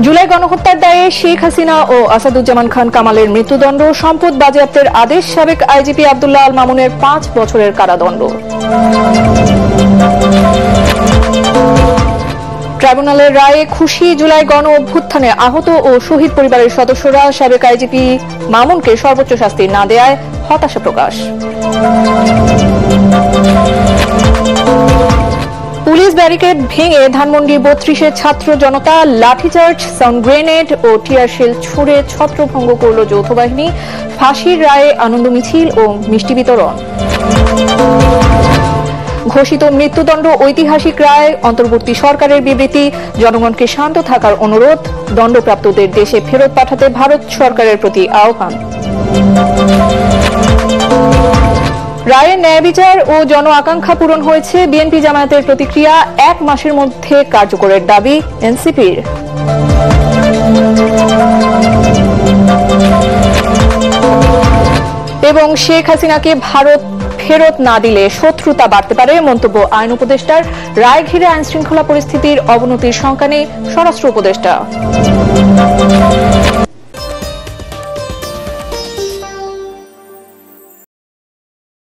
জুলাই গণহত্যার দায়ে শেখ হাসিনা ও আসাদুজ্জামান খান কামালের মৃত্যুদণ্ড, সম্পদ বাজেয়াপ্তের আদেশ, সাবেক আইজিপি আব্দুল্লাহ আল মামুনের 5 বছরের কারাদণ্ড। ট্রাইব্যুনালের রায়ে খুশি, জুলাই গণ অভ্যুত্থানে আহত ও শহীদ পরিবারের সদস্যরা, সাবেক আইজিপি মামুনকে সর্বোচ্চ শাস্তি না দেয়ায় হতাশা প্রকাশ। পুলিশ ব্যারিকেড ভেঙে ধানমন্ডি 32-এ ছাত্র জনতা, লাঠিচার্জ, সাউন্ড গ্রেনেড ও টিয়ারশেল ছুড়ে ছত্রভঙ্গ করল যৌথ বাহিনী। ফাঁসির রায়ে আনন্দ মিছিল ও মিষ্টি বিতরণ। ঘোষিত মৃত্যুদণ্ড ঐতিহাসিক রায়, অন্তর্বর্তী সরকারের বিবৃতি, জনগণকে শান্ত থাকার অনুরোধ, দণ্ডপ্রাপ্তদের দেশে ফেরত পাঠাতে ভারত সরকারের প্রতি আহ্বান। রায়ের ন্যায় বিচার ও জন আকাঙ্ক্ষা পূরণ হয়েছে, বিএনপি জামায়াতের প্রতিক্রিয়া, 1 মাসের মধ্যে কার্যকরের দাবি এনসিপির। এবং শেখ হাসিনাকে ভারত ফেরত না দিলে শত্রুতা বাড়তে পারে, মন্তব্য আইন উপদেষ্টার। রায় ঘিরে আইন শৃঙ্খলা পরিস্থিতির অবনতির শঙ্কা নেই স্বরাষ্ট্র উপদেষ্টা।